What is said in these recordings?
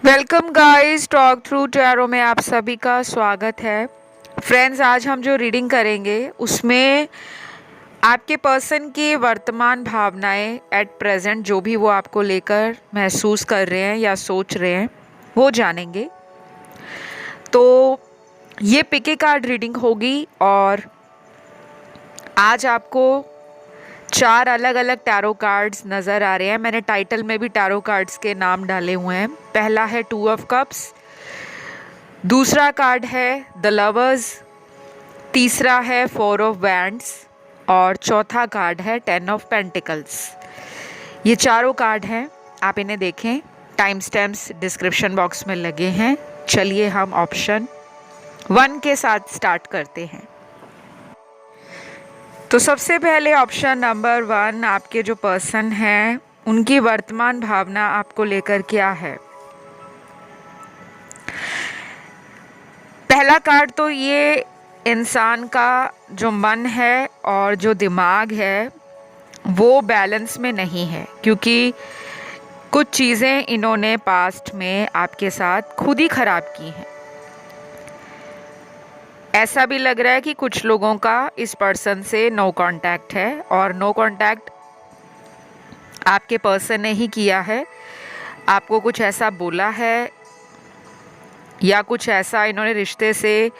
Welcome guys, talk through tarot में आप सभी का स्वागत है। फ्रेंड्स, आज हम जो रीडिंग करेंगे उसमें आपके पर्सन की वर्तमान भावनाएं एट प्रेजेंट जो भी वो आपको लेकर महसूस कर रहे हैं या सोच रहे हैं वो जानेंगे। तो ये पिके कार्ड रीडिंग होगी और आज आपको 4 अलग अलग टैरो कार्ड्स नज़र आ रहे हैं। मैंने टाइटल में भी टैरो कार्ड्स के नाम डाले हुए हैं। पहला है 2 ऑफ कप्स, दूसरा कार्ड है द लवर्स, तीसरा है 4 ऑफ वैंड्स और चौथा कार्ड है 10 ऑफ पेंटिकल्स। ये चारों कार्ड हैं, आप इन्हें देखें। टाइम स्टैम्प्स डिस्क्रिप्शन बॉक्स में लगे हैं। चलिए हम ऑप्शन 1 के साथ स्टार्ट करते हैं। तो सबसे पहले ऑप्शन नंबर 1, आपके जो पर्सन हैं उनकी वर्तमान भावना आपको लेकर क्या है। पहला कार्ड तो ये इंसान का जो मन है और जो दिमाग है वो बैलेंस में नहीं है, क्योंकि कुछ चीज़ें इन्होंने पास्ट में आपके साथ खुद ही ख़राब की हैं। ऐसा भी लग रहा है कि कुछ लोगों का इस पर्सन से नो कांटेक्ट है और नो कांटेक्ट आपके पर्सन ने ही किया है। आपको कुछ ऐसा बोला है या कुछ ऐसा इन्होंने रिश्ते से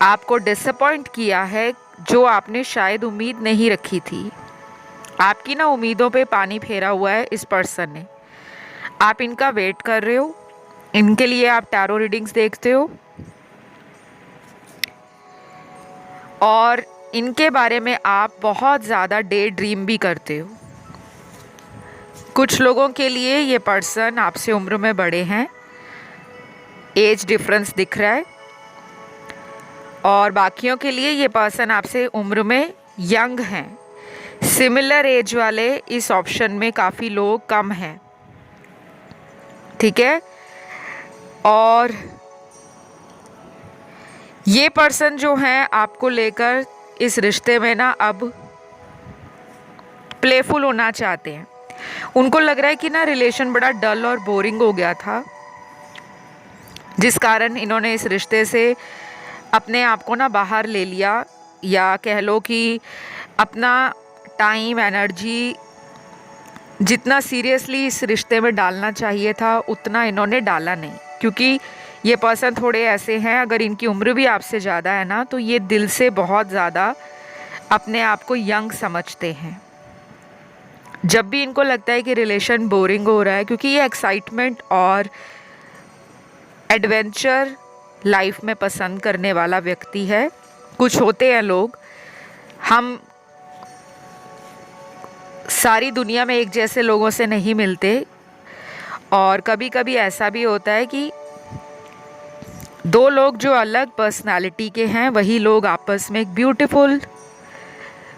आपको डिसअपॉइंट किया है जो आपने शायद उम्मीद नहीं रखी थी। आपकी ना उम्मीदों पे पानी फेरा हुआ है इस पर्सन ने। आप इनका वेट कर रहे हो, इनके लिए आप टैरो रीडिंग्स देखते हो और इनके बारे में आप बहुत ज़्यादा डे ड्रीम भी करते हो। कुछ लोगों के लिए ये पर्सन आपसे उम्र में बड़े हैं, एज डिफरेंस दिख रहा है, और बाकियों के लिए ये पर्सन आपसे उम्र में यंग हैं। सिमिलर एज वाले इस ऑप्शन में काफ़ी लोग कम हैं, ठीक है। और ये पर्सन जो हैं आपको लेकर इस रिश्ते में ना अब प्लेफुल होना चाहते हैं। उनको लग रहा है कि ना रिलेशन बड़ा डल और बोरिंग हो गया था, जिस कारण इन्होंने इस रिश्ते से अपने आप को ना बाहर ले लिया, या कह लो कि अपना टाइम एनर्जी जितना सीरियसली इस रिश्ते में डालना चाहिए था उतना इन्होंने डाला नहीं। क्योंकि ये पर्सन थोड़े ऐसे हैं, अगर इनकी उम्र भी आपसे ज़्यादा है ना तो ये दिल से बहुत ज़्यादा अपने आप को यंग समझते हैं। जब भी इनको लगता है कि रिलेशन बोरिंग हो रहा है, क्योंकि ये एक्साइटमेंट और एडवेंचर लाइफ में पसंद करने वाला व्यक्ति है। कुछ होते हैं लोग, हम सारी दुनिया में एक जैसे लोगों से नहीं मिलते, और कभी कभी ऐसा भी होता है कि दो लोग जो अलग पर्सनालिटी के हैं वही लोग आपस में एक ब्यूटीफुल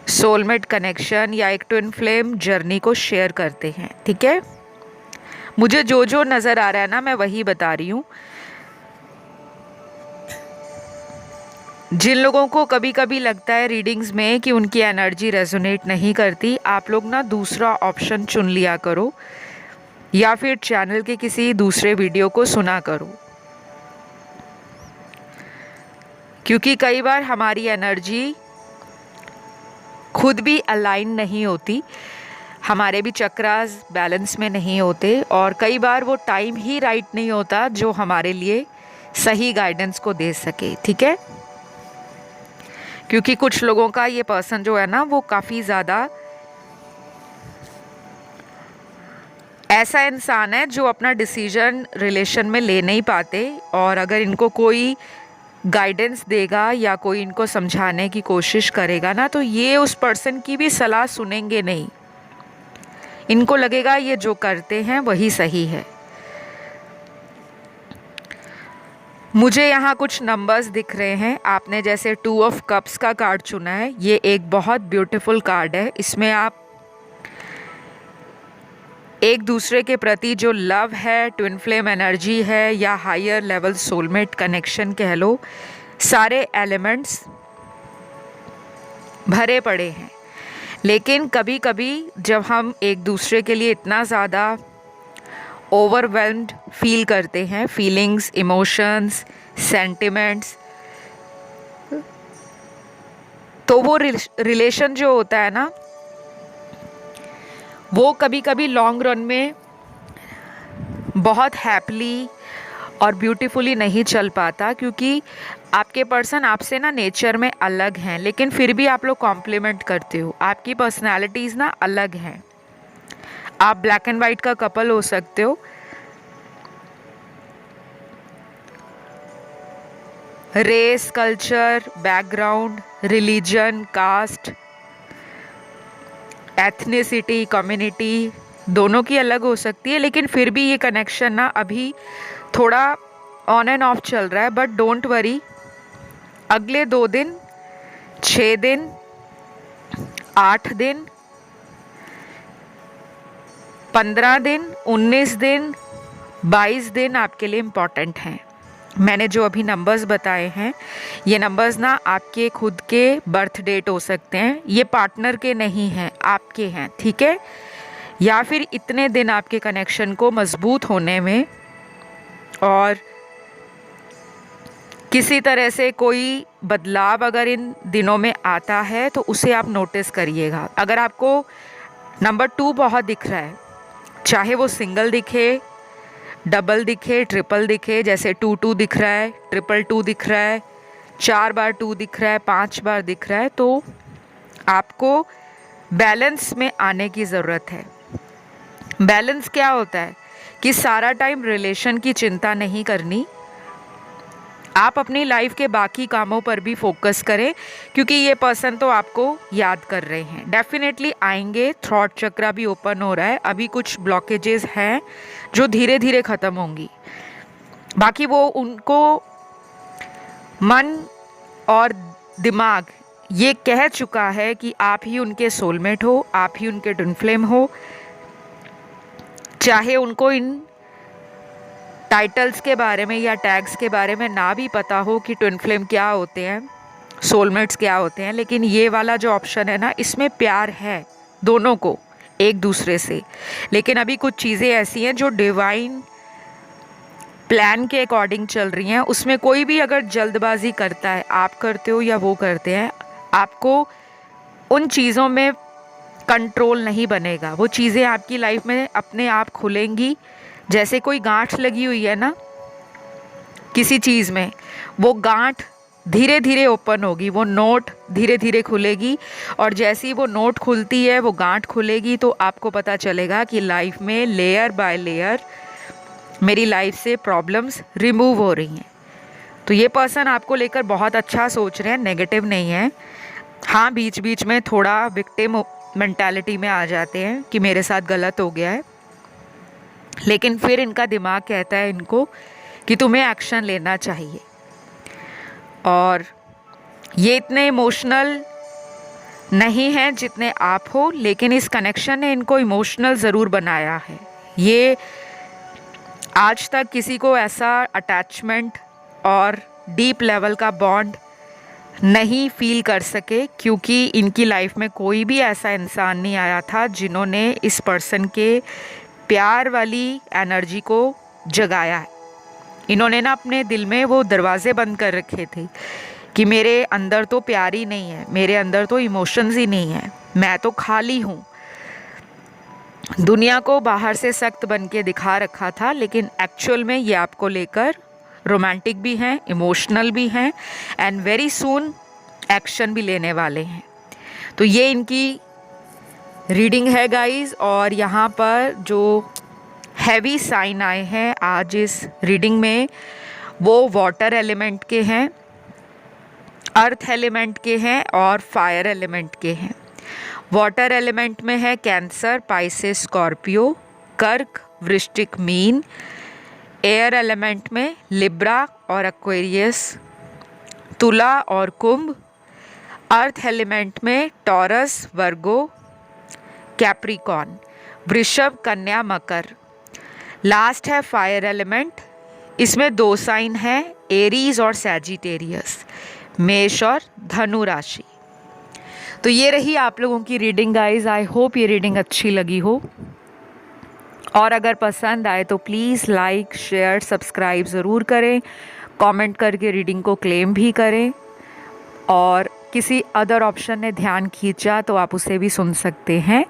सोलमेट कनेक्शन या एक ट्विन फ्लेम जर्नी को शेयर करते हैं, ठीक है। मुझे जो जो नज़र आ रहा है ना मैं वही बता रही हूँ। जिन लोगों को कभी कभी लगता है रीडिंग्स में कि उनकी एनर्जी रेजोनेट नहीं करती, आप लोग ना दूसरा ऑप्शन चुन लिया करो या फिर चैनल के किसी दूसरे वीडियो को सुना करो, क्योंकि कई बार हमारी एनर्जी खुद भी अलाइन नहीं होती, हमारे भी चक्रास बैलेंस में नहीं होते, और कई बार वो टाइम ही राइट नहीं होता जो हमारे लिए सही गाइडेंस को दे सके, ठीक है। क्योंकि कुछ लोगों का ये पर्सन जो है ना वो काफ़ी ज़्यादा ऐसा इंसान है जो अपना डिसीजन रिलेशन में ले नहीं पाते, और अगर इनको कोई गाइडेंस देगा या कोई इनको समझाने की कोशिश करेगा ना तो ये उस पर्सन की भी सलाह सुनेंगे नहीं। इनको लगेगा ये जो करते हैं वही सही है। मुझे यहाँ कुछ नंबर्स दिख रहे हैं। आपने जैसे 2 ऑफ कप्स का कार्ड चुना है, ये एक बहुत ब्यूटीफुल कार्ड है। इसमें आप एक दूसरे के प्रति जो लव है, ट्विन फ्लेम एनर्जी है, या हायर लेवल सोलमेट कनेक्शन कह लो, सारे एलिमेंट्स भरे पड़े हैं। लेकिन कभी कभी जब हम एक दूसरे के लिए इतना ज़्यादा ओवरवेल्म्ड फील करते हैं, फीलिंग्स, इमोशंस, सेंटिमेंट्स। तो वो रिलेशन जो होता है ना, वो कभी कभी लॉन्ग रन में बहुत हैप्पीली और ब्यूटीफुली नहीं चल पाता, क्योंकि आपके पर्सन आपसे ना नेचर में अलग हैं, लेकिन फिर भी आप लोग कॉम्प्लीमेंट करते हो। आपकी पर्सनालिटीज़ ना अलग हैं। आप ब्लैक एंड वाइट का कपल हो सकते हो, race, culture, background, religion, caste, ethnicity, community दोनों की अलग हो सकती है, लेकिन फिर भी ये कनेक्शन ना अभी थोड़ा ऑन एंड ऑफ चल रहा है। बट डोंट वरी, अगले 2 दिन, 6 दिन, 8 दिन, 15 दिन, 19 दिन, 22 दिन आपके लिए इम्पॉर्टेंट हैं। मैंने जो अभी नंबर्स बताए हैं, ये नंबर्स ना आपके खुद के बर्थ डेट हो सकते हैं, ये पार्टनर के नहीं हैं, आपके हैं, ठीक है। या फिर इतने दिन आपके कनेक्शन को मजबूत होने में, और किसी तरह से कोई बदलाव अगर इन दिनों में आता है तो उसे आप नोटिस करिएगा। अगर आपको नंबर 2 बहुत दिख रहा है, चाहे वो सिंगल दिखे, डबल दिखे, ट्रिपल दिखे, जैसे 2-2 दिख रहा है, 2-2 दिख रहा है, 4 बार 2 दिख रहा है, 5 बार दिख रहा है, तो आपको बैलेंस में आने की ज़रूरत है। बैलेंस क्या होता है कि सारा टाइम रिलेशन की चिंता नहीं करनी, आप अपनी लाइफ के बाकी कामों पर भी फोकस करें, क्योंकि ये पर्सन तो आपको याद कर रहे हैं, डेफिनेटली आएंगे। थॉट चक्रा भी ओपन हो रहा है, अभी कुछ ब्लॉकेजेस हैं जो धीरे धीरे ख़त्म होंगी। बाकी वो उनको मन और दिमाग ये कह चुका है कि आप ही उनके सोलमेट हो, आप ही उनके ट्विन फ्लेम हो। चाहे उनको इन टाइटल्स के बारे में या टैग्स के बारे में ना भी पता हो कि ट्विन फ्लेम क्या होते हैं, सोलमेट्स क्या होते हैं, लेकिन ये वाला जो ऑप्शन है ना, इसमें प्यार है दोनों को एक दूसरे से। लेकिन अभी कुछ चीज़ें ऐसी हैं जो डिवाइन प्लान के अकॉर्डिंग चल रही हैं, उसमें कोई भी अगर जल्दबाजी करता है, आप करते हो या वो करते हैं, आपको उन चीज़ों में कंट्रोल नहीं बनेगा। वो चीज़ें आपकी लाइफ में अपने आप खुलेंगी। जैसे कोई गांठ लगी हुई है ना किसी चीज़ में, वो गांठ धीरे धीरे ओपन होगी, वो नोट धीरे धीरे खुलेगी, और जैसे ही वो नोट खुलती है, वो गांठ खुलेगी, तो आपको पता चलेगा कि लाइफ में लेयर बाय लेयर मेरी लाइफ से प्रॉब्लम्स रिमूव हो रही हैं। तो ये पर्सन आपको लेकर बहुत अच्छा सोच रहे हैं, नेगेटिव नहीं है। हाँ, बीच बीच में थोड़ा विक्टिम मेंटालिटी में आ जाते हैं कि मेरे साथ गलत हो गया है, लेकिन फिर इनका दिमाग कहता है इनको कि तुम्हें एक्शन लेना चाहिए। और ये इतने इमोशनल नहीं हैं जितने आप हो, लेकिन इस कनेक्शन ने इनको इमोशनल ज़रूर बनाया है। ये आज तक किसी को ऐसा अटैचमेंट और डीप लेवल का बॉन्ड नहीं फील कर सके, क्योंकि इनकी लाइफ में कोई भी ऐसा इंसान नहीं आया था जिन्होंने इस पर्सन के प्यार वाली एनर्जी को जगाया है। इन्होंने ना अपने दिल में वो दरवाजे बंद कर रखे थे कि मेरे अंदर तो प्यार ही नहीं है, मेरे अंदर तो इमोशंस ही नहीं है, मैं तो खाली हूँ। दुनिया को बाहर से सख्त बन के दिखा रखा था, लेकिन एक्चुअल में ये आपको लेकर रोमांटिक भी हैं, इमोशनल भी हैं, एंड वेरी सून एक्शन भी लेने वाले हैं। तो ये इनकी रीडिंग है गाइस। और यहाँ पर जो हैवी साइन आए हैं आज इस रीडिंग में, वो वाटर एलिमेंट के हैं, अर्थ एलिमेंट के हैं और फायर एलिमेंट के हैं। वाटर एलिमेंट में है कैंसर, पाइसेस, स्कॉर्पियो, कर्क, वृश्चिक, मीन। एयर एलिमेंट में लिब्रा और एक्वेरियस, तुला और कुंभ। अर्थ एलिमेंट में टॉरस, वर्गो, कैप्रिकॉन। वृषभ, कन्या, मकर। लास्ट है फायर एलिमेंट, इसमें 2 साइन हैं, एरीज और सैजिटेरियस, मेष और धनु राशि। तो ये रही आप लोगों की रीडिंग गाइज। आई होप ये रीडिंग अच्छी लगी हो, और अगर पसंद आए तो प्लीज़ लाइक शेयर सब्सक्राइब ज़रूर करें, कमेंट करके रीडिंग को क्लेम भी करें, और किसी अदर ऑप्शन ने ध्यान खींचा तो आप उसे भी सुन सकते हैं।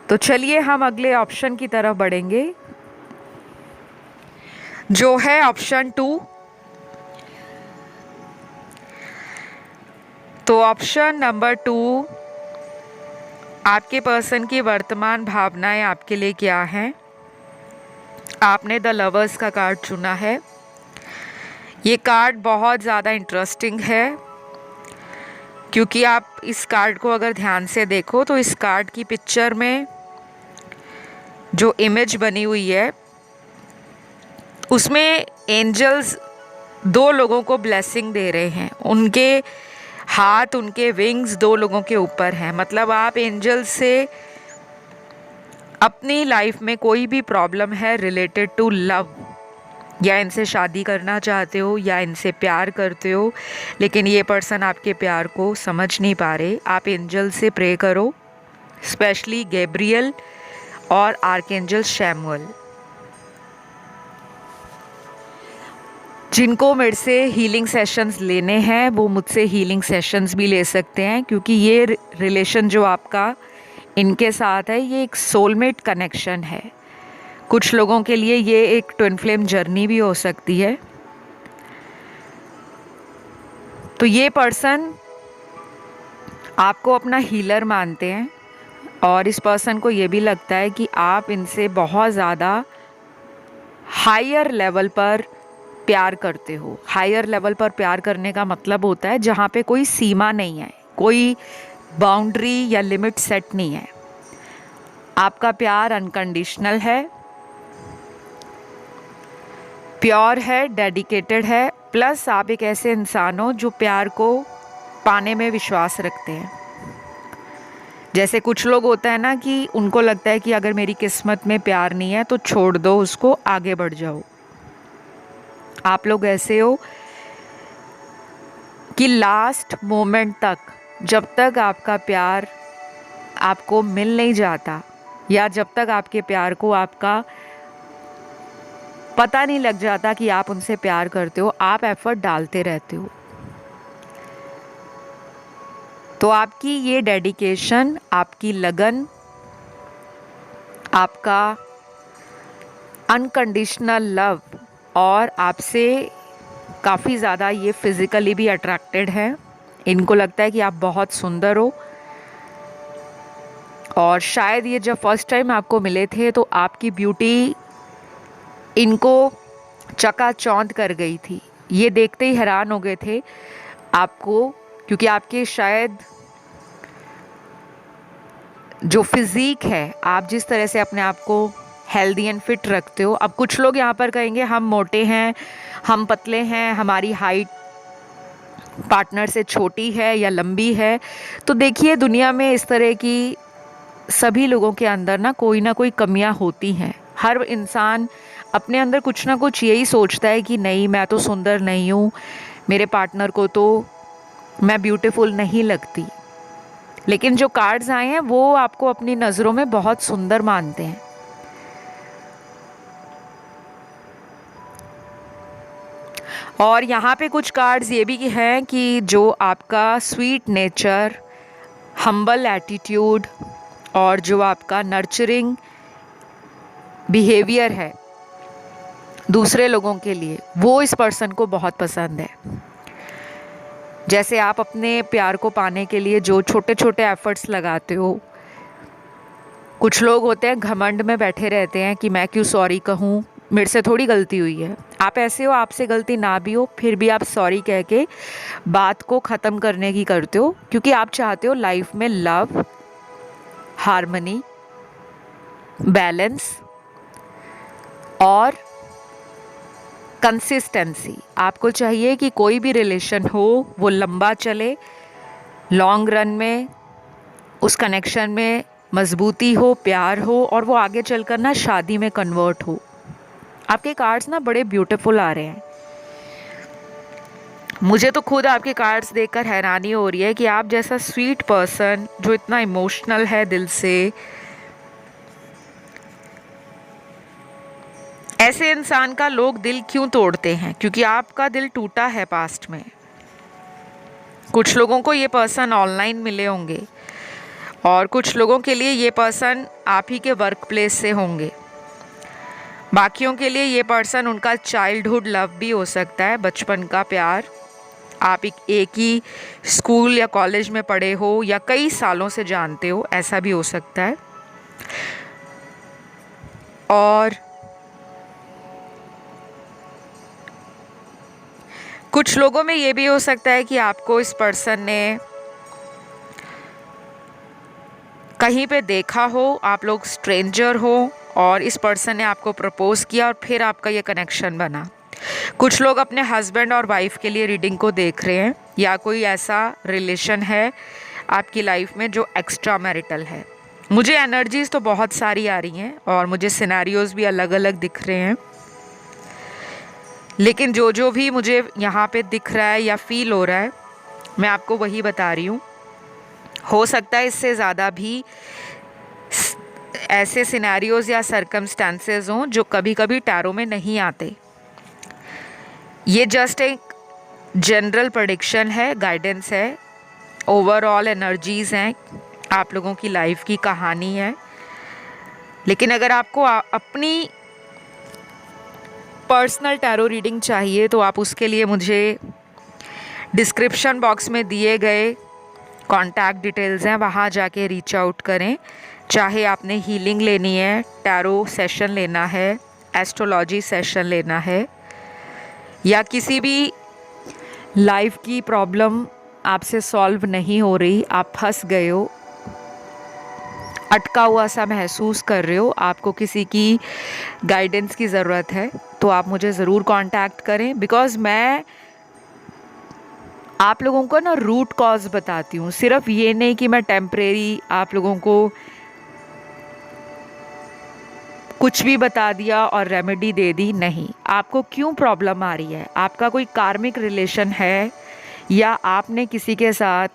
तो चलिए हम अगले ऑप्शन की तरफ बढ़ेंगे, जो है ऑप्शन 2। तो ऑप्शन नंबर 2, आपके पर्सन की वर्तमान भावनाएं आपके लिए क्या हैं। आपने द लवर्स का कार्ड चुना है। ये कार्ड बहुत ज़्यादा इंटरेस्टिंग है, क्योंकि आप इस कार्ड को अगर ध्यान से देखो तो इस कार्ड की पिक्चर में जो इमेज बनी हुई है उसमें एंजल्स 2 लोगों को ब्लेसिंग दे रहे हैं। उनके हाथ, उनके विंग्स 2 लोगों के ऊपर हैं। मतलब आप एंजल से अपनी लाइफ में कोई भी प्रॉब्लम है रिलेटेड टू लव, या इनसे शादी करना चाहते हो या इनसे प्यार करते हो, लेकिन ये पर्सन आपके प्यार को समझ नहीं पा रहे, आप एंजल से प्रे करो, स्पेशली गैब्रियल और आर्कएंजल शैमुअल। जिनको मेरे से हीलिंग सेशंस लेने हैं वो मुझसे हीलिंग सेशंस भी ले सकते हैं, क्योंकि ये रिलेशन जो आपका इनके साथ है ये एक सोलमेट कनेक्शन है। कुछ लोगों के लिए ये एक ट्विन फ्लेम जर्नी भी हो सकती है। तो ये पर्सन आपको अपना हीलर मानते हैं, और इस पर्सन को ये भी लगता है कि आप इनसे बहुत ज़्यादा हायर लेवल पर प्यार करते हो। हायर लेवल पर प्यार करने का मतलब होता है जहाँ पे कोई सीमा नहीं है, कोई बाउंड्री या लिमिट सेट नहीं है। आपका प्यार अनकंडीशनल है, प्योर है, डेडिकेटेड है, प्लस आप एक ऐसे इंसान हो जो प्यार को पाने में विश्वास रखते हैं। जैसे कुछ लोग होता है ना कि उनको लगता है कि अगर मेरी किस्मत में प्यार नहीं है तो छोड़ दो उसको, आगे बढ़ जाओ। आप लोग ऐसे हो कि लास्ट मोमेंट तक, जब तक आपका प्यार आपको मिल नहीं जाता, या जब तक आपके प्यार को आपका पता नहीं लग जाता कि आप उनसे प्यार करते हो, आप एफर्ट डालते रहते हो। तो आपकी ये डेडिकेशन, आपकी लगन, आपका अनकंडीशनल लव, और आपसे काफ़ी ज़्यादा ये फिज़िकली भी अट्रैक्टेड है। इनको लगता है कि आप बहुत सुंदर हो, और शायद ये जब फर्स्ट टाइम आपको मिले थे तो आपकी ब्यूटी इनको चकाचौंध कर गई थी। ये देखते ही हैरान हो गए थे आपको, क्योंकि आपके शायद जो फिज़ीक है, आप जिस तरह से अपने आप को हेल्दी एंड फिट रखते हो। अब कुछ लोग यहाँ पर कहेंगे हम मोटे हैं, हम पतले हैं, हमारी हाइट पार्टनर से छोटी है या लंबी है। तो देखिए, दुनिया में इस तरह की सभी लोगों के अंदर ना कोई कमियां होती हैं। हर इंसान अपने अंदर कुछ ना कुछ यही सोचता है कि नहीं, मैं तो सुंदर नहीं हूँ, मेरे पार्टनर को तो मैं ब्यूटीफुल नहीं लगती। लेकिन जो कार्ड्स आए हैं वो आपको अपनी नज़रों में बहुत सुंदर मानते हैं। और यहाँ पे कुछ कार्ड्स ये भी हैं कि जो आपका स्वीट नेचर, हम्बल एटीट्यूड, और जो आपका नर्चरिंग बिहेवियर है दूसरे लोगों के लिए, वो इस पर्सन को बहुत पसंद है। जैसे आप अपने प्यार को पाने के लिए जो छोटे छोटे एफर्ट्स लगाते हो। कुछ लोग होते हैं घमंड में बैठे रहते हैं कि मैं क्यों सॉरी कहूँ, मेरे से थोड़ी गलती हुई है। आप ऐसे हो, आपसे गलती ना भी हो फिर भी आप सॉरी कह के बात को ख़त्म करने की करते हो, क्योंकि आप चाहते हो लाइफ में लव, हार्मनी, बैलेंस और कंसिस्टेंसी। आपको चाहिए कि कोई भी रिलेशन हो वो लंबा चले, लॉन्ग रन में उस कनेक्शन में मजबूती हो, प्यार हो, और वो आगे चलकर ना शादी में कन्वर्ट हो। आपके कार्ड्स ना बड़े ब्यूटीफुल आ रहे हैं। मुझे तो खुद आपके कार्ड्स देखकर हैरानी हो रही है कि आप जैसा स्वीट पर्सन जो इतना इमोशनल है दिल से, ऐसे इंसान का लोग दिल क्यों तोड़ते हैं? क्योंकि आपका दिल टूटा है पास्ट में। कुछ लोगों को ये पर्सन ऑनलाइन मिले होंगे और कुछ लोगों के लिए ये पर्सन आप ही के वर्क प्लेस से होंगे। बाकियों के लिए ये पर्सन उनका चाइल्डहुड लव भी हो सकता है, बचपन का प्यार। आप एक ही स्कूल या कॉलेज में पढ़े हो या कई सालों से जानते हो, ऐसा भी हो सकता है। और कुछ लोगों में ये भी हो सकता है कि आपको इस पर्सन ने कहीं पे देखा हो, आप लोग स्ट्रेंजर हो और इस पर्सन ने आपको प्रपोज किया और फिर आपका ये कनेक्शन बना। कुछ लोग अपने हस्बैंड और वाइफ के लिए रीडिंग को देख रहे हैं, या कोई ऐसा रिलेशन है आपकी लाइफ में जो एक्स्ट्रा मैरिटल है। मुझे एनर्जीज तो बहुत सारी आ रही हैं और मुझे सिनेरियोज भी अलग अलग दिख रहे हैं, लेकिन जो भी मुझे यहाँ पे दिख रहा है या फील हो रहा है, मैं आपको वही बता रही हूँ। हो सकता है इससे ज़्यादा भी ऐसे सिनेरियोज या सर्कमस्टेंसेस हों जो कभी कभी टैरो में नहीं आते। ये जस्ट एक जनरल प्रेडिक्शन है, गाइडेंस है, ओवरऑल एनर्जीज हैं, आप लोगों की लाइफ की कहानी है। लेकिन अगर आपको अपनी पर्सनल टैरो रीडिंग चाहिए तो आप उसके लिए मुझे डिस्क्रिप्शन बॉक्स में दिए गए कॉन्टैक्ट डिटेल्स हैं, वहाँ जाके रीच आउट करें। चाहे आपने हीलिंग लेनी है, टैरो सेशन लेना है, एस्ट्रोलॉजी सेशन लेना है, या किसी भी लाइफ की प्रॉब्लम आपसे सॉल्व नहीं हो रही, आप फंस गए हो, अटका हुआ सा महसूस कर रहे हो, आपको किसी की गाइडेंस की ज़रूरत है, तो आप मुझे ज़रूर कांटेक्ट करें। बिकॉज़ मैं आप लोगों को ना रूट कॉज बताती हूँ, सिर्फ ये नहीं कि मैं टेम्परेरी आप लोगों को कुछ भी बता दिया और रेमेडी दे दी, नहीं। आपको क्यों प्रॉब्लम आ रही है, आपका कोई कार्मिक रिलेशन है या आपने किसी के साथ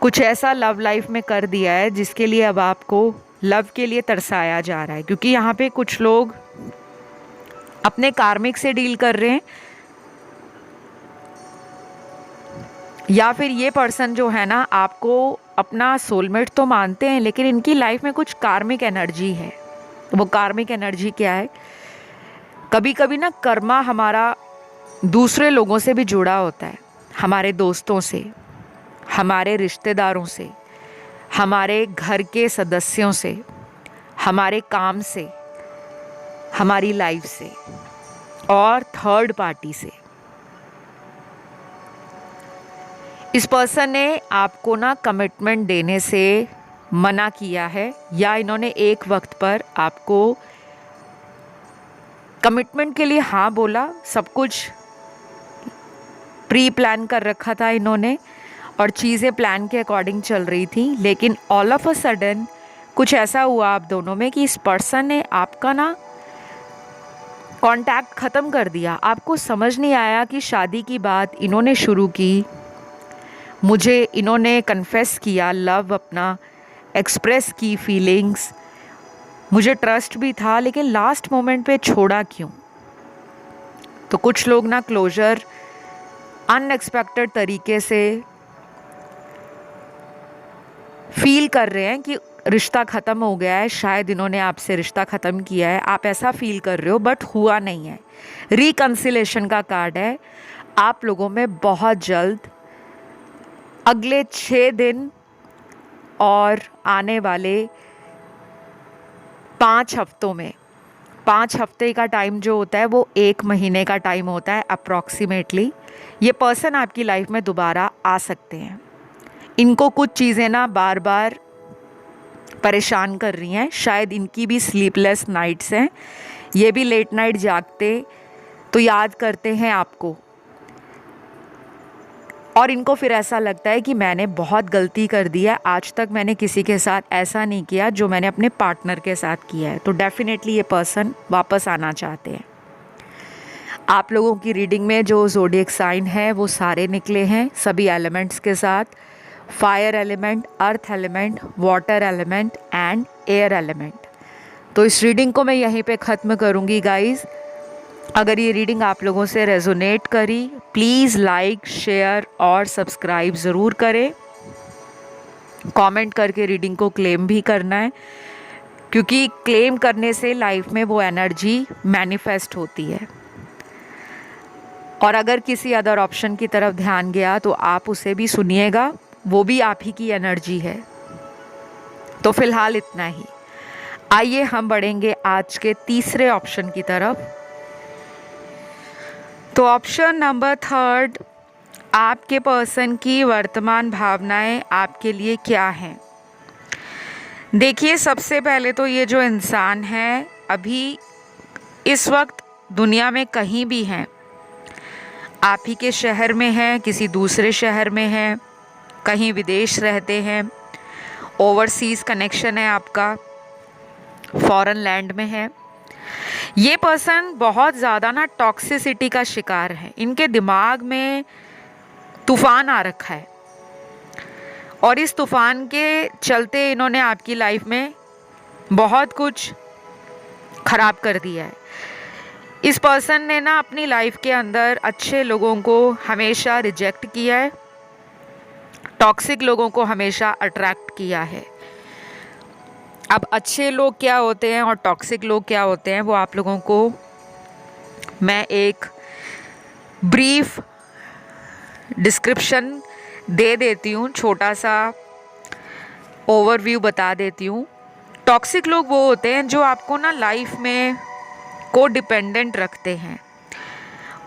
कुछ ऐसा लव लाइफ में कर दिया है जिसके लिए अब आपको लव के लिए तरसाया जा रहा है। क्योंकि यहाँ पे कुछ लोग अपने कार्मिक से डील कर रहे हैं, या फिर ये पर्सन जो है ना आपको अपना सोलमेट तो मानते हैं, लेकिन इनकी लाइफ में कुछ कार्मिक एनर्जी है। वो कार्मिक एनर्जी क्या है? कभी कभी ना कर्मा हमारा दूसरे लोगों से भी जुड़ा होता है, हमारे दोस्तों से, हमारे रिश्तेदारों से, हमारे घर के सदस्यों से, हमारे काम से, हमारी लाइफ से और थर्ड पार्टी से। इस पर्सन ने आपको ना कमिटमेंट देने से मना किया है, या इन्होंने एक वक्त पर आपको कमिटमेंट के लिए हाँ बोला। सब कुछ प्री प्लान कर रखा था इन्होंने और चीज़ें प्लान के अकॉर्डिंग चल रही थी, लेकिन ऑल ऑफ अ सडन कुछ ऐसा हुआ आप दोनों में कि इस पर्सन ने आपका ना कांटेक्ट ख़त्म कर दिया। आपको समझ नहीं आया कि शादी की बात इन्होंने शुरू की, मुझे इन्होंने कन्फेस किया लव, अपना एक्सप्रेस की फीलिंग्स, मुझे ट्रस्ट भी था, लेकिन लास्ट मोमेंट पे छोड़ा क्यों? तो कुछ लोग ना क्लोजर अनएक्सपेक्टेड तरीके से फील कर रहे हैं कि रिश्ता ख़त्म हो गया है, शायद इन्होंने आपसे रिश्ता ख़त्म किया है, आप ऐसा फील कर रहे हो, बट हुआ नहीं है। रिकन्सिलेशन का कार्ड है। आप लोगों में बहुत जल्द अगले 6 दिन और आने वाले 5 हफ्तों में, 5 हफ्ते का टाइम जो होता है वो 1 महीने का टाइम होता है अप्रॉक्सीमेटली। ये पर्सन आपकी लाइफ में दोबारा आ सकते हैं। इनको कुछ चीज़ें ना बार बार परेशान कर रही हैं, शायद इनकी भी स्लीपलेस नाइट्स हैं, ये भी लेट नाइट जागते तो याद करते हैं आपको, और इनको फिर ऐसा लगता है कि मैंने बहुत गलती कर दी है, आज तक मैंने किसी के साथ ऐसा नहीं किया जो मैंने अपने पार्टनर के साथ किया है। तो डेफिनेटली ये पर्सन वापस आना चाहते हैं। आप लोगों की रीडिंग में जो ज़ोडिएक साइन है वो सारे निकले हैं, सभी एलिमेंट्स के साथ, fire element, earth element, water element and air element. तो इस रीडिंग को मैं यहीं पे ख़त्म करूँगी गाइज़। अगर ये रीडिंग आप लोगों से रेजोनेट करी, प्लीज़ लाइक, शेयर और सब्सक्राइब ज़रूर करें। कमेंट करके रीडिंग को क्लेम भी करना है, क्योंकि क्लेम करने से लाइफ में वो एनर्जी मैनिफेस्ट होती है। और अगर किसी अदर ऑप्शन की तरफ ध्यान गया तो आप उसे भी सुनिएगा, वो भी आप ही की एनर्जी है। तो फिलहाल इतना ही। आइए हम बढ़ेंगे आज के तीसरे ऑप्शन की तरफ। तो ऑप्शन नंबर 3, आपके पर्सन की वर्तमान भावनाएं आपके लिए क्या हैं। देखिए, सबसे पहले तो ये जो इंसान है अभी इस वक्त दुनिया में कहीं भी हैं, आप ही के शहर में हैं, किसी दूसरे शहर में हैं, कहीं विदेश रहते हैं, ओवरसीज़ कनेक्शन है आपका, फॉरेन लैंड में है। ये पर्सन बहुत ज़्यादा ना टॉक्सिसिटी का शिकार है। इनके दिमाग में तूफान आ रखा है और इस तूफान के चलते इन्होंने आपकी लाइफ में बहुत कुछ ख़राब कर दिया है। इस पर्सन ने ना अपनी लाइफ के अंदर अच्छे लोगों को हमेशा रिजेक्ट किया है, टॉक्सिक लोगों को हमेशा अट्रैक्ट किया है। अब अच्छे लोग क्या होते हैं और टॉक्सिक लोग क्या होते हैं, वो आप लोगों को मैं एक ब्रीफ डिस्क्रिप्शन दे देती हूँ, छोटा सा ओवरव्यू बता देती हूँ। टॉक्सिक लोग वो होते हैं जो आपको ना लाइफ में को डिपेंडेंट रखते हैं।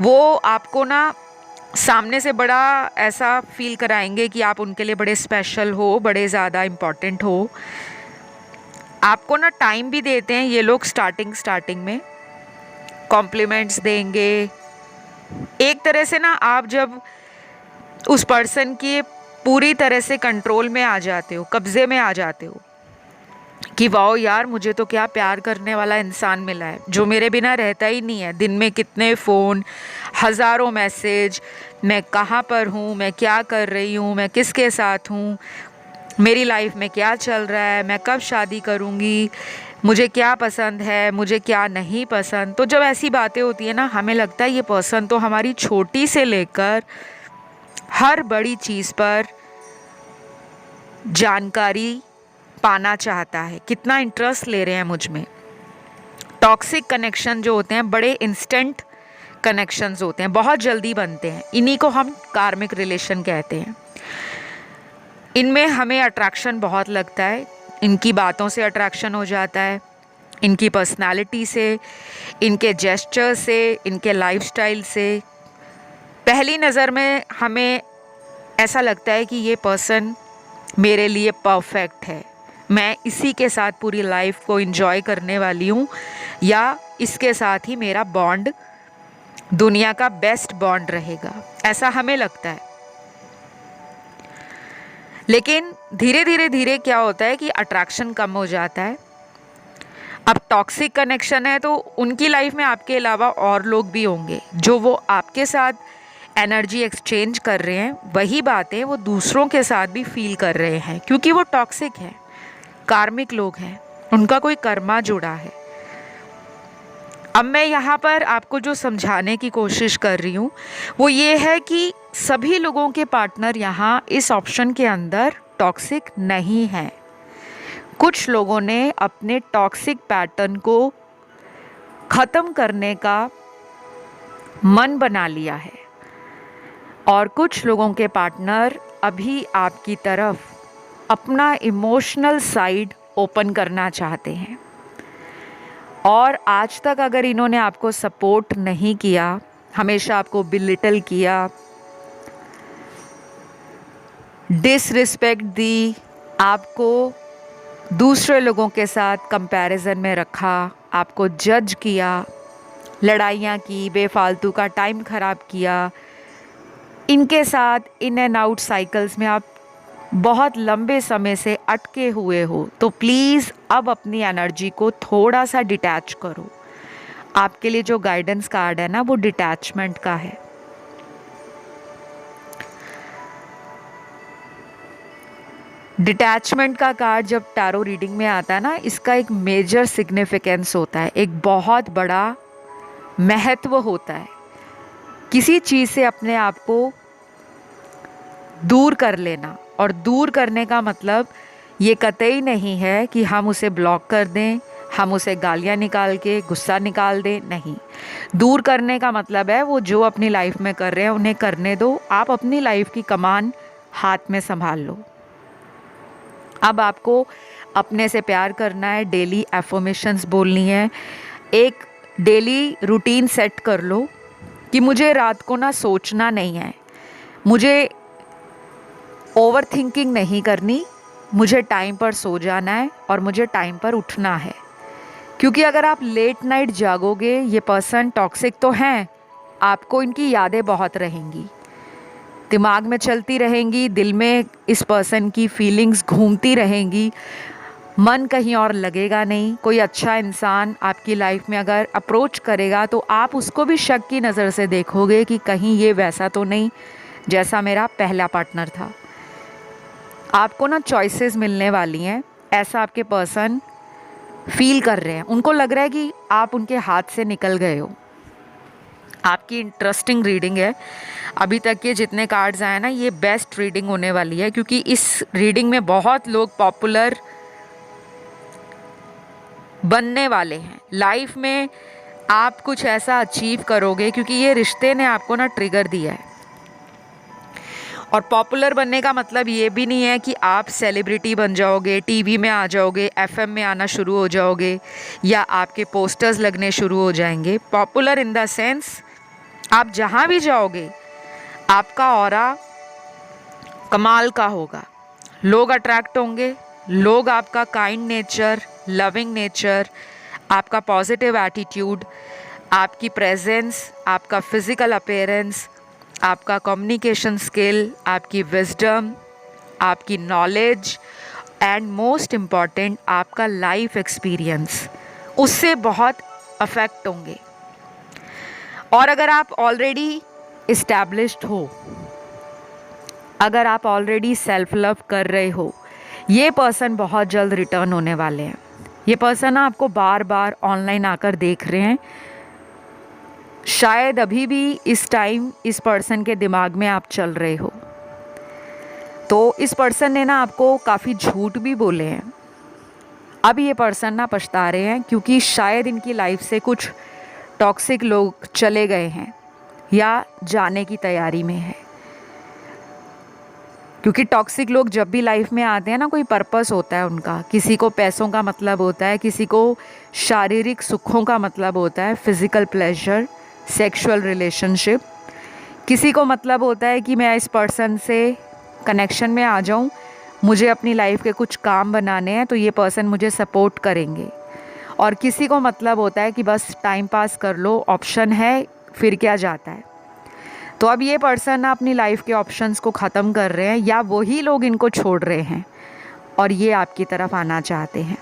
वो आपको ना सामने से बड़ा ऐसा फील कराएंगे कि आप उनके लिए बड़े स्पेशल हो, बड़े ज़्यादा इम्पॉर्टेंट हो। आपको ना टाइम भी देते हैं ये लोग, स्टार्टिंग में कॉम्प्लीमेंट्स देंगे। एक तरह से ना आप जब उस पर्सन की पूरी तरह से कंट्रोल में आ जाते हो, कब्जे में आ जाते हो कि वाओ यार, मुझे तो क्या प्यार करने वाला इंसान मिला है जो मेरे बिना रहता ही नहीं है। दिन में कितने फ़ोन, हज़ारों मैसेज, मैं कहाँ पर हूँ, मैं क्या कर रही हूँ, मैं किसके साथ हूँ, मेरी लाइफ में क्या चल रहा है, मैं कब शादी करूँगी, मुझे क्या पसंद है, मुझे क्या नहीं पसंद। तो जब ऐसी बातें होती है ना, हमें लगता है ये पर्सन तो हमारी छोटी से लेकर हर बड़ी चीज़ पर जानकारी पाना चाहता है, कितना इंटरेस्ट ले रहे हैं मुझ में। टॉक्सिक कनेक्शन जो होते हैं बड़े इंस्टेंट कनेक्शंस होते हैं, बहुत जल्दी बनते हैं। इन्हीं को हम कार्मिक रिलेशन कहते हैं। इनमें हमें अट्रैक्शन बहुत लगता है, इनकी बातों से अट्रैक्शन हो जाता है, इनकी पर्सनालिटी से, इनके जेस्चर से, इनके लाइफस्टाइल से। पहली नज़र में हमें ऐसा लगता है कि ये पर्सन मेरे लिए परफेक्ट है, मैं इसी के साथ पूरी लाइफ को एंजॉय करने वाली हूँ, या इसके साथ ही मेरा बॉन्ड दुनिया का बेस्ट बॉन्ड रहेगा, ऐसा हमें लगता है। लेकिन धीरे धीरे क्या होता है कि अट्रैक्शन कम हो जाता है। अब टॉक्सिक कनेक्शन है तो उनकी लाइफ में आपके अलावा और लोग भी होंगे जो वो आपके साथ एनर्जी एक्सचेंज कर रहे हैं, वही बातें वो दूसरों के साथ भी फील कर रहे हैं, क्योंकि वो टॉक्सिक है, कार्मिक लोग हैं, उनका कोई कर्मा जुड़ा है। अब मैं यहाँ पर आपको जो समझाने की कोशिश कर रही हूँ वो ये है कि सभी लोगों के पार्टनर यहाँ इस ऑप्शन के अंदर टॉक्सिक नहीं हैं। कुछ लोगों ने अपने टॉक्सिक पैटर्न को ख़त्म करने का मन बना लिया है और कुछ लोगों के पार्टनर अभी आपकी तरफ अपना इमोशनल साइड ओपन करना चाहते हैं। और आज तक अगर इन्होंने आपको सपोर्ट नहीं किया, हमेशा आपको बिलिटल किया, डिसरिस्पेक्ट दी, आपको दूसरे लोगों के साथ कंपैरिजन में रखा, आपको जज किया, लड़ाइयाँ की, बेफालतू का टाइम ख़राब किया, इनके साथ इन एंड आउट साइकिल्स में आप बहुत लंबे समय से अटके हुए हो, तो प्लीज़ अब अपनी एनर्जी को थोड़ा सा डिटैच करो। आपके लिए जो गाइडेंस कार्ड है ना, वो डिटैचमेंट का है। डिटैचमेंट का कार्ड जब टैरो रीडिंग में आता है ना, इसका एक मेजर सिग्निफिकेंस होता है, एक बहुत बड़ा महत्व होता है। किसी चीज़ से अपने आप को दूर कर लेना, और दूर करने का मतलब ये कतई नहीं है कि हम उसे ब्लॉक कर दें, हम उसे गालियाँ निकाल के गुस्सा निकाल दें, नहीं। दूर करने का मतलब है वो जो अपनी लाइफ में कर रहे हैं उन्हें करने दो, आप अपनी लाइफ की कमान हाथ में संभाल लो। अब आपको अपने से प्यार करना है, डेली एफर्मेशंस बोलनी है, एक डेली रूटीन सेट कर लो कि मुझे रात को ना सोचना नहीं है, मुझे ओवर थिंकिंग नहीं करनी, मुझे टाइम पर सो जाना है और मुझे टाइम पर उठना है। क्योंकि अगर आप लेट नाइट जागोगे, ये पर्सन टॉक्सिक तो हैं, आपको इनकी यादें बहुत रहेंगी, दिमाग में चलती रहेंगी, दिल में इस पर्सन की फीलिंग्स घूमती रहेंगी, मन कहीं और लगेगा नहीं। कोई अच्छा इंसान आपकी लाइफ में अगर अप्रोच करेगा तो आप उसको भी शक की नज़र से देखोगे कि कहीं ये वैसा तो नहीं जैसा मेरा पहला पार्टनर था। आपको ना चॉइसेस मिलने वाली हैं, ऐसा आपके पर्सन फील कर रहे हैं, उनको लग रहा है कि आप उनके हाथ से निकल गए हो। आपकी इंटरेस्टिंग रीडिंग है, अभी तक के जितने कार्ड्स आए ना, ये बेस्ट रीडिंग होने वाली है, क्योंकि इस रीडिंग में बहुत लोग पॉपुलर बनने वाले हैं। लाइफ में आप कुछ ऐसा अचीव करोगे, क्योंकि ये रिश्ते ने आपको ना ट्रिगर दिया है। और पॉपुलर बनने का मतलब ये भी नहीं है कि आप सेलिब्रिटी बन जाओगे, टीवी में आ जाओगे, एफएम में आना शुरू हो जाओगे, या आपके पोस्टर्स लगने शुरू हो जाएंगे। पॉपुलर इन द सेंस आप जहाँ भी जाओगे आपका ऑरा कमाल का होगा, लोग अट्रैक्ट होंगे, लोग आपका काइंड नेचर, लविंग नेचर, आपका पॉजिटिव एटीट्यूड, आपकी प्रेजेंस, आपका फिजिकल अपीयरेंस, आपका कम्युनिकेशन स्किल, आपकी विजडम, आपकी नॉलेज एंड मोस्ट इम्पॉर्टेंट आपका लाइफ एक्सपीरियंस, उससे बहुत अफेक्ट होंगे। और अगर आप ऑलरेडी इस्टेब्लिश्ड हो, अगर आप ऑलरेडी सेल्फ लव कर रहे हो, ये पर्सन बहुत जल्द रिटर्न होने वाले हैं। ये पर्सन आपको बार बार ऑनलाइन आकर देख रहे हैं, शायद अभी भी इस टाइम इस पर्सन के दिमाग में आप चल रहे हो। तो इस पर्सन ने ना आपको काफ़ी झूठ भी बोले हैं। अब ये पर्सन ना पछता रहे हैं, क्योंकि शायद इनकी लाइफ से कुछ टॉक्सिक लोग चले गए हैं या जाने की तैयारी में है। क्योंकि टॉक्सिक लोग जब भी लाइफ में आते हैं ना, कोई पर्पस होता है उनका। किसी को पैसों का मतलब होता है, किसी को शारीरिक सुखों का मतलब होता है, फिज़िकल प्लेजर, सेक्सुअल रिलेशनशिप। किसी को मतलब होता है कि मैं इस पर्सन से कनेक्शन में आ जाऊं, मुझे अपनी लाइफ के कुछ काम बनाने हैं तो ये पर्सन मुझे सपोर्ट करेंगे। और किसी को मतलब होता है कि बस टाइम पास कर लो, ऑप्शन है, फिर क्या जाता है। तो अब ये पर्सन अपनी लाइफ के ऑप्शंस को ख़त्म कर रहे हैं, या वही लोग इनको छोड़ रहे हैं और ये आपकी तरफ आना चाहते हैं।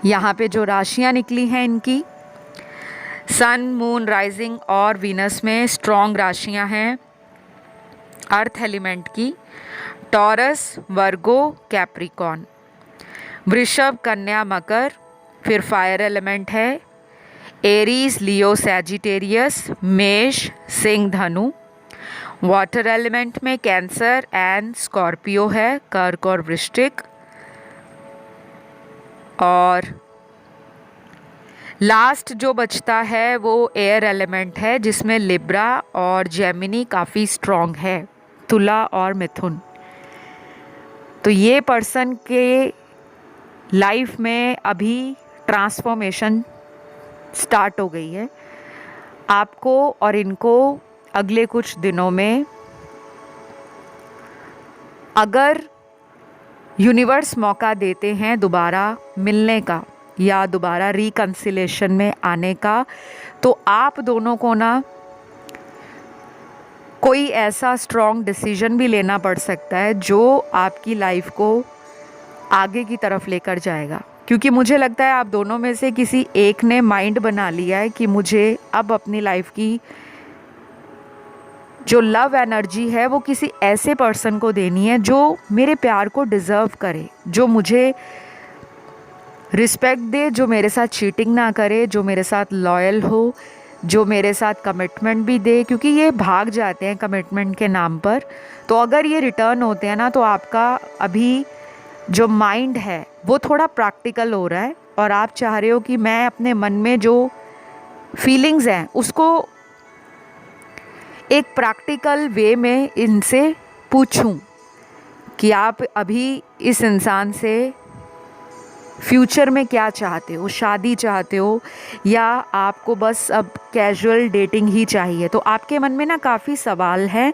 यहाँ पे जो राशियाँ निकली हैं इनकी, सन, मून, राइजिंग और वीनस में स्ट्रॉन्ग राशियाँ हैं अर्थ एलिमेंट की। टॉरस, वर्गो, कैप्रिकॉन, वृषभ, कन्या, मकर, फिर फायर एलिमेंट है एरीज, लियो, सैजिटेरियस, मेष, सिंह, धनु। वाटर एलिमेंट में कैंसर एंड स्कॉर्पियो है, कर्क और वृश्चिक। और लास्ट जो बचता है वो एयर एलिमेंट है, जिसमें लिब्रा और जेमिनी काफ़ी स्ट्रॉन्ग है, तुला और मिथुन। तो ये पर्सन के लाइफ में अभी ट्रांसफॉर्मेशन स्टार्ट हो गई है। आपको और इनको अगले कुछ दिनों में, अगर यूनिवर्स मौका देते हैं दोबारा मिलने का या दोबारा रिकन्सिलेशन में आने का, तो आप दोनों को ना कोई ऐसा स्ट्रॉन्ग डिसीजन भी लेना पड़ सकता है जो आपकी लाइफ को आगे की तरफ लेकर जाएगा। क्योंकि मुझे लगता है आप दोनों में से किसी एक ने माइंड बना लिया है कि मुझे अब अपनी लाइफ की जो लव एनर्जी है वो किसी ऐसे पर्सन को देनी है जो मेरे प्यार को डिज़र्व करे, जो मुझे रिस्पेक्ट दे, जो मेरे साथ चीटिंग ना करे, जो मेरे साथ लॉयल हो, जो मेरे साथ कमिटमेंट भी दे, क्योंकि ये भाग जाते हैं कमिटमेंट के नाम पर। तो अगर ये रिटर्न होते हैं ना, तो आपका अभी जो माइंड है वो थोड़ा प्रैक्टिकल हो रहा है और आप चाह रहे हो कि मैं अपने मन में जो फीलिंग्स हैं उसको एक प्रैक्टिकल वे में इनसे पूछूं कि आप अभी इस इंसान से फ्यूचर में क्या चाहते हो, शादी चाहते हो या आपको बस अब कैजुअल डेटिंग ही चाहिए। तो आपके मन में ना काफ़ी सवाल हैं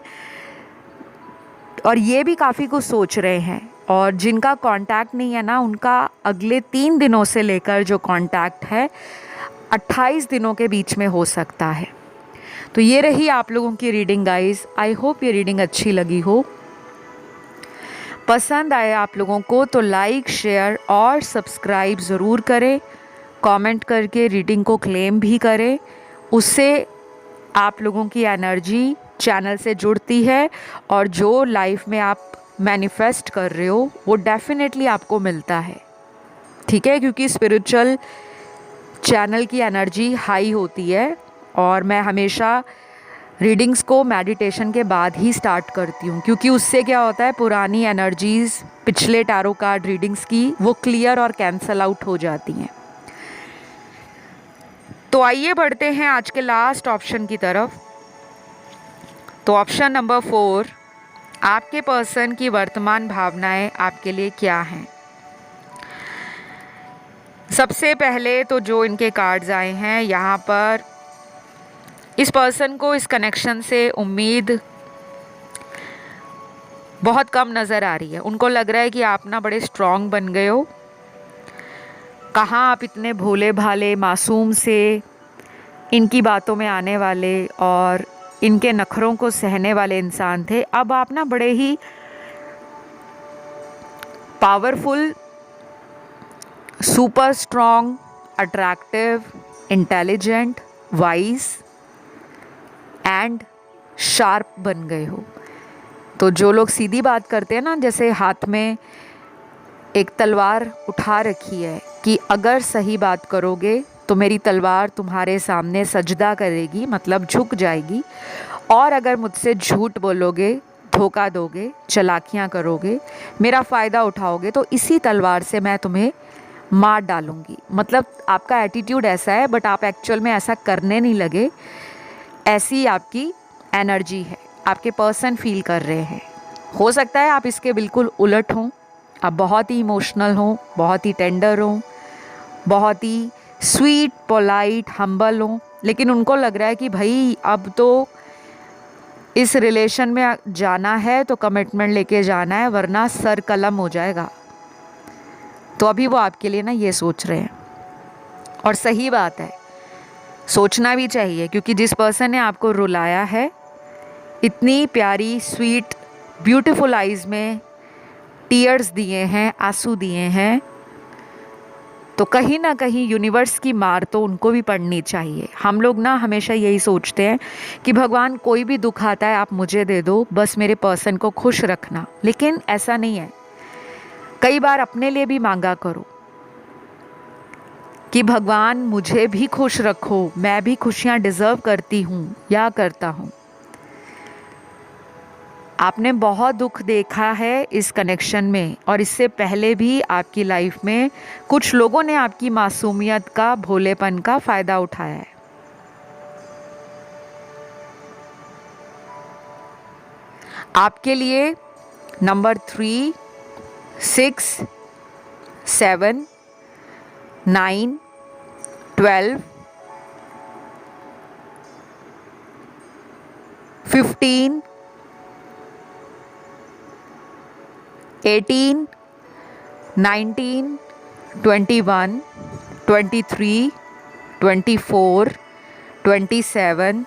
और ये भी काफ़ी कुछ सोच रहे हैं। और जिनका कांटेक्ट नहीं है ना, उनका अगले 3 दिनों से लेकर जो कांटेक्ट है 28 दिनों के बीच में हो सकता है। तो ये रही आप लोगों की रीडिंग गाइस। आई होप ये रीडिंग अच्छी लगी हो। पसंद आए आप लोगों को तो लाइक, शेयर और सब्सक्राइब ज़रूर करें। कमेंट करके रीडिंग को क्लेम भी करें, उससे आप लोगों की एनर्जी चैनल से जुड़ती है और जो लाइफ में आप मैनिफेस्ट कर रहे हो वो डेफिनेटली आपको मिलता है। ठीक है, क्योंकि स्पिरिचुअल चैनल की एनर्जी हाई होती है और मैं हमेशा रीडिंग्स को मेडिटेशन के बाद ही स्टार्ट करती हूँ, क्योंकि उससे क्या होता है, पुरानी एनर्जीज़ पिछले टैरो कार्ड रीडिंग्स की वो क्लियर और कैंसल आउट हो जाती हैं। तो आइए बढ़ते हैं आज के लास्ट ऑप्शन की तरफ। तो ऑप्शन नंबर 4, आपके पर्सन की वर्तमान भावनाएं आपके लिए क्या हैं। सबसे पहले तो जो इनके कार्ड्स आए हैं यहाँ पर, इस पर्सन को इस कनेक्शन से उम्मीद बहुत कम नज़र आ रही है। उनको लग रहा है कि आप ना बड़े स्ट्रॉन्ग बन गए हो। कहाँ आप इतने भोले भाले मासूम से इनकी बातों में आने वाले और इनके नखरों को सहने वाले इंसान थे, अब आप ना बड़े ही powerful, super strong, attractive, intelligent, wise and sharp बन गए हो। तो जो लोग सीधी बात करते हैं ना, जैसे हाथ में एक तलवार उठा रखी है कि अगर सही बात करोगे तो मेरी तलवार तुम्हारे सामने सजदा करेगी, मतलब झुक जाएगी, और अगर मुझसे झूठ बोलोगे, धोखा दोगे, चालाकियाँ करोगे, मेरा फ़ायदा उठाओगे, तो इसी तलवार से मैं तुम्हें मार डालूँगी। मतलब आपका एटीट्यूड ऐसा है, बट आप एक्चुअल में ऐसा करने नहीं लगे। ऐसी आपकी एनर्जी है, आपके पर्सन फील कर रहे हैं। हो सकता है आप इसके बिल्कुल उलट हों, आप बहुत ही इमोशनल हों, बहुत ही टेंडर हों, बहुत ही स्वीट, पोलाइट, हम्बल हों, लेकिन उनको लग रहा है कि भाई अब तो इस रिलेशन में जाना है तो कमिटमेंट लेके जाना है, वरना सर कलम हो जाएगा। तो अभी वो आपके लिए ना ये सोच रहे हैं, और सही बात है, सोचना भी चाहिए, क्योंकि जिस पर्सन ने आपको रुलाया है, इतनी प्यारी स्वीट ब्यूटीफुल आइज़ में टीयर्स दिए हैं, आंसू दिए हैं, तो कहीं ना कहीं यूनिवर्स की मार तो उनको भी पड़नी चाहिए। हम लोग ना हमेशा यही सोचते हैं कि भगवान कोई भी दुख आता है आप मुझे दे दो, बस मेरे पर्सन को खुश रखना, लेकिन ऐसा नहीं है। कई बार अपने लिए भी मांगा करो कि भगवान मुझे भी खुश रखो, मैं भी खुशियाँ डिज़र्व करती हूँ या करता हूँ। आपने बहुत दुख देखा है इस कनेक्शन में, और इससे पहले भी आपकी लाइफ में कुछ लोगों ने आपकी मासूमियत का, भोलेपन का फ़ायदा उठाया है। आपके लिए नंबर 3, 6, 7, 9, 12, 15, 18, 19, 21, 23, 24, 27,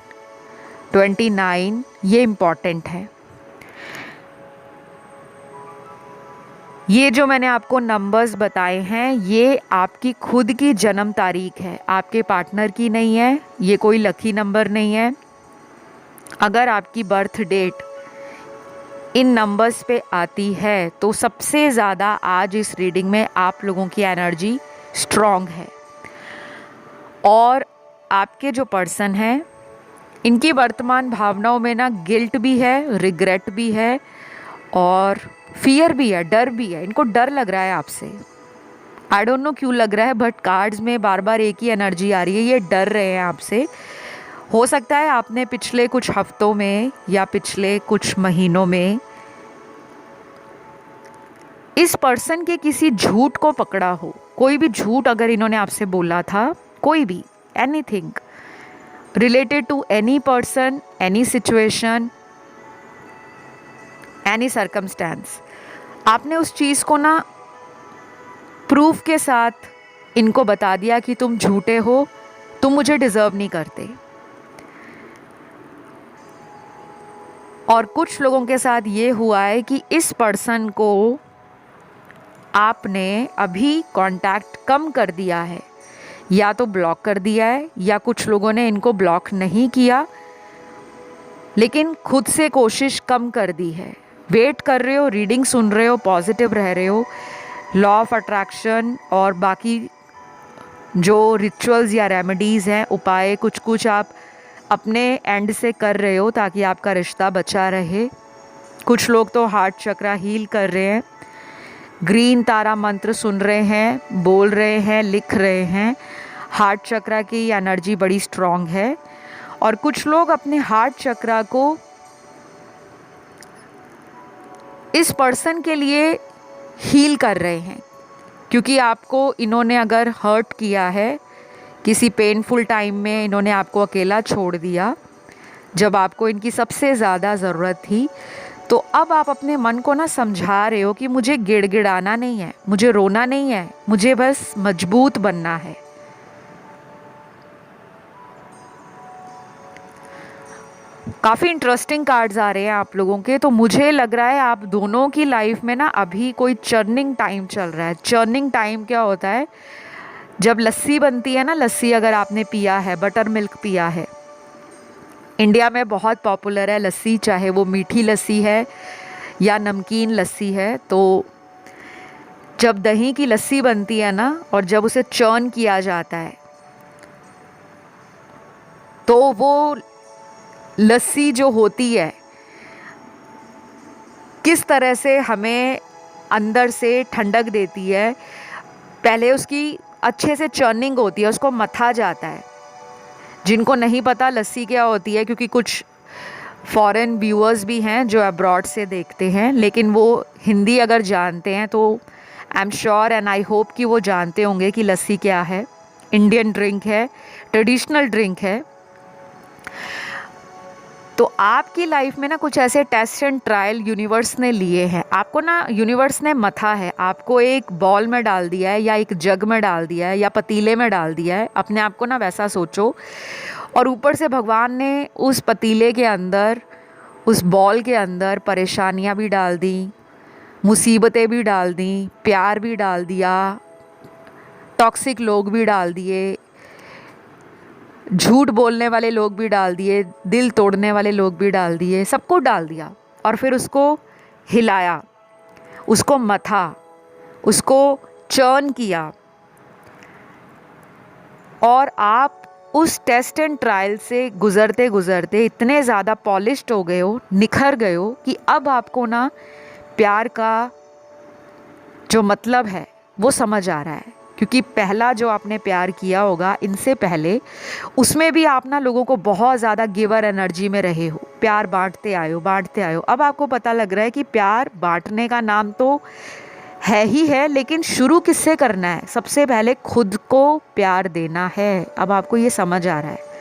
29, ये इम्पॉर्टेंट है। ये जो मैंने आपको नंबर्स बताए हैं, ये आपकी खुद की जन्म तारीख है, आपके पार्टनर की नहीं है। ये कोई लकी नंबर नहीं है। अगर आपकी बर्थ डेट इन नंबर्स पे आती है तो सबसे ज़्यादा आज इस रीडिंग में आप लोगों की एनर्जी स्ट्रॉन्ग है। और आपके जो पर्सन हैं इनकी वर्तमान भावनाओं में ना गिल्ट भी है, रिग्रेट भी है और फियर भी है, डर भी है। इनको डर लग रहा है आपसे। आई डोंट नो क्यों लग रहा है, बट कार्ड्स में बार बार एक ही एनर्जी आ रही है, ये डर रहे हैं आपसे। हो सकता है आपने पिछले कुछ हफ्तों में या पिछले कुछ महीनों में इस पर्सन के किसी झूठ को पकड़ा हो। कोई भी झूठ अगर इन्होंने आपसे बोला था, कोई भी, anything related to any person, any situation, any circumstance, आपने उस चीज़ को ना प्रूफ के साथ इनको बता दिया कि तुम झूठे हो, तुम मुझे डिज़र्व नहीं करते। और कुछ लोगों के साथ ये हुआ है कि इस पर्सन को आपने अभी कांटेक्ट कम कर दिया है, या तो ब्लॉक कर दिया है, या कुछ लोगों ने इनको ब्लॉक नहीं किया लेकिन खुद से कोशिश कम कर दी है। वेट कर रहे हो, रीडिंग सुन रहे हो, पॉजिटिव रह रहे हो, लॉ ऑफ अट्रैक्शन और बाकी जो रिचुअल्स या रेमेडीज़ हैं, उपाय कुछ कुछ आप अपने एंड से कर रहे हो ताकि आपका रिश्ता बचा रहे। कुछ लोग तो हार्ट चक्रा हील कर रहे हैं, ग्रीन तारा मंत्र सुन रहे हैं, बोल रहे हैं, लिख रहे हैं। हार्ट चक्रा की एनर्जी बड़ी स्ट्रॉन्ग है। और कुछ लोग अपने हार्ट चक्रा को इस पर्सन के लिए हील कर रहे हैं, क्योंकि आपको इन्होंने अगर हर्ट किया है, किसी पेनफुल टाइम में इन्होंने आपको अकेला छोड़ दिया जब आपको इनकी सबसे ज़्यादा ज़रूरत थी, तो अब आप अपने मन को ना समझा रहे हो कि मुझे गिड़गिड़ाना नहीं है, मुझे रोना नहीं है, मुझे बस मजबूत बनना है। काफ़ी इंटरेस्टिंग कार्ड्स आ रहे हैं आप लोगों के, तो मुझे लग रहा है आप दोनों की लाइफ में ना अभी कोई चर्निंग टाइम चल रहा है। चर्निंग टाइम क्या होता है? जब लस्सी बनती है ना, लस्सी अगर आपने पिया है, बटर मिल्क पिया है, इंडिया में बहुत पॉपुलर है लस्सी, चाहे वो मीठी लस्सी है या नमकीन लस्सी है। तो जब दही की लस्सी बनती है ना और जब उसे चर्न किया जाता है तो वो लस्सी जो होती है किस तरह से हमें अंदर से ठंडक देती है। पहले उसकी अच्छे से चर्निंग होती है, उसको मथा जाता है। जिनको नहीं पता लस्सी क्या होती है, क्योंकि कुछ फॉरेन व्यूअर्स भी हैं जो अब्रॉड से देखते हैं, लेकिन वो हिंदी अगर जानते हैं तो I am sure and I hope कि वो जानते होंगे कि लस्सी क्या है। इंडियन ड्रिंक है, ट्रेडिशनल ड्रिंक है। तो आपकी लाइफ में ना कुछ ऐसे टेस्ट एंड ट्रायल यूनिवर्स ने लिए हैं। आपको ना यूनिवर्स ने मथा है, आपको एक बॉल में डाल दिया है या एक जग में डाल दिया है या पतीले में डाल दिया है। अपने आप को ना वैसा सोचो। और ऊपर से भगवान ने उस पतीले के अंदर, उस बॉल के अंदर परेशानियां भी डाल दी, मुसीबतें भी डाल दी, प्यार भी डाल दिया, टॉक्सिक लोग भी डाल दिए, झूठ बोलने वाले लोग भी डाल दिए, दिल तोड़ने वाले लोग भी डाल दिए, सबको डाल दिया। और फिर उसको हिलाया, उसको मथा, उसको चर्न किया। और आप उस टेस्ट एंड ट्रायल से गुज़रते गुज़रते इतने ज़्यादा पॉलिश्ड हो गए हो, निखर गए हो कि अब आपको ना प्यार का जो मतलब है वो समझ आ रहा है। क्योंकि पहला जो आपने प्यार किया होगा इनसे पहले, उसमें भी आप ना लोगों को बहुत ज़्यादा गिवर एनर्जी में रहे हो, प्यार बांटते आए हो, बांटते आए हो। अब आपको पता लग रहा है कि प्यार बांटने का नाम तो है ही है, लेकिन शुरू किससे करना है? सबसे पहले खुद को प्यार देना है। अब आपको ये समझ आ रहा है।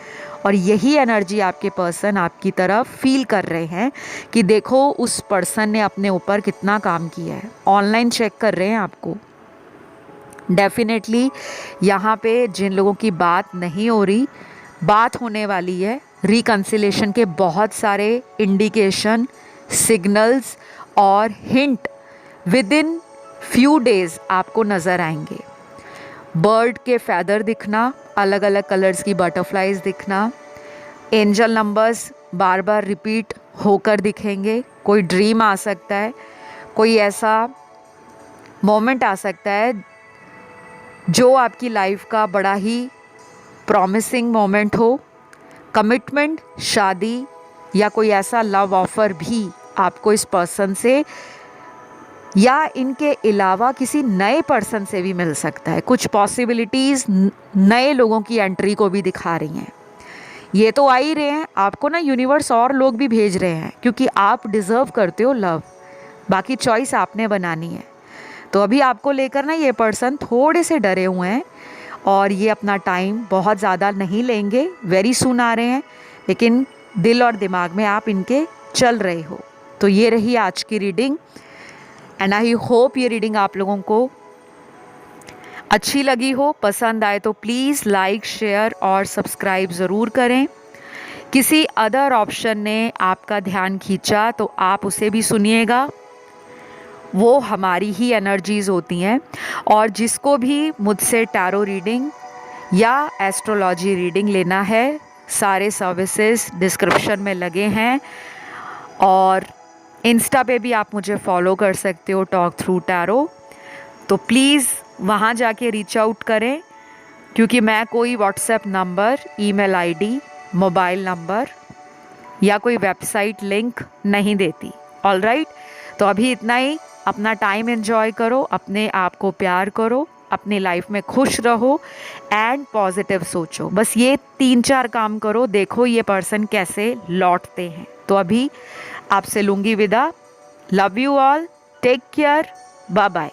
और यही एनर्जी आपके पर्सन आपकी तरफ फील कर रहे हैं कि देखो उस पर्सन ने अपने ऊपर कितना काम किया है। ऑनलाइन चेक कर रहे हैं आपको। डेफिनेटली यहाँ पे जिन लोगों की बात नहीं हो रही, बात होने वाली है। रिकन्सिलेशन के बहुत सारे इंडिकेशन, सिग्नल्स और hint with in few days आपको नज़र आएंगे। बर्ड के फैदर दिखना, अलग अलग कलर्स की बटरफ्लाइज दिखना, एंजल नंबर्स बार बार रिपीट होकर दिखेंगे। कोई ड्रीम आ सकता है, कोई ऐसा मोमेंट आ सकता है जो आपकी लाइफ का बड़ा ही प्रॉमिसिंग मोमेंट हो। कमिटमेंट, शादी या कोई ऐसा लव ऑफर भी आपको इस पर्सन से या इनके अलावा किसी नए पर्सन से भी मिल सकता है। कुछ पॉसिबिलिटीज़ नए लोगों की एंट्री को भी दिखा रही हैं। ये तो आ ही रहे हैं, आपको ना यूनिवर्स और लोग भी भेज रहे हैं, क्योंकि आप डिज़र्व करते हो लव। बाकी चॉइस आपने बनानी है। तो अभी आपको लेकर ना ये पर्सन थोड़े से डरे हुए हैं और ये अपना टाइम बहुत ज़्यादा नहीं लेंगे। वेरी सून आ रहे हैं, लेकिन दिल और दिमाग में आप इनके चल रहे हो। तो ये रही आज की रीडिंग एंड आई होप ये रीडिंग आप लोगों को अच्छी लगी हो। पसंद आए तो प्लीज़ लाइक, शेयर और सब्सक्राइब ज़रूर करें। किसी अदर ऑप्शन ने आपका ध्यान खींचा तो आप उसे भी सुनिएगा। वो हमारी ही एनर्जीज़ होती हैं। और जिसको भी मुझसे टैरो रीडिंग या एस्ट्रोलॉजी रीडिंग लेना है, सारे सर्विसेज डिस्क्रिप्शन में लगे हैं। और इंस्टा पे भी आप मुझे फॉलो कर सकते हो, टॉक थ्रू टैरो। तो प्लीज़ वहाँ जाके रीच आउट करें, क्योंकि मैं कोई WhatsApp number, email ID, mobile number या कोई वेबसाइट लिंक नहीं देती। ऑलराइट, तो अभी इतना ही। अपना टाइम एंजॉय करो, अपने आप को प्यार करो, अपनी लाइफ में खुश रहो एंड पॉजिटिव सोचो। बस ये 3-4 काम करो, देखो ये पर्सन कैसे लौटते हैं। तो अभी आपसे लूँगी विदा। Love you all, take care, bye bye.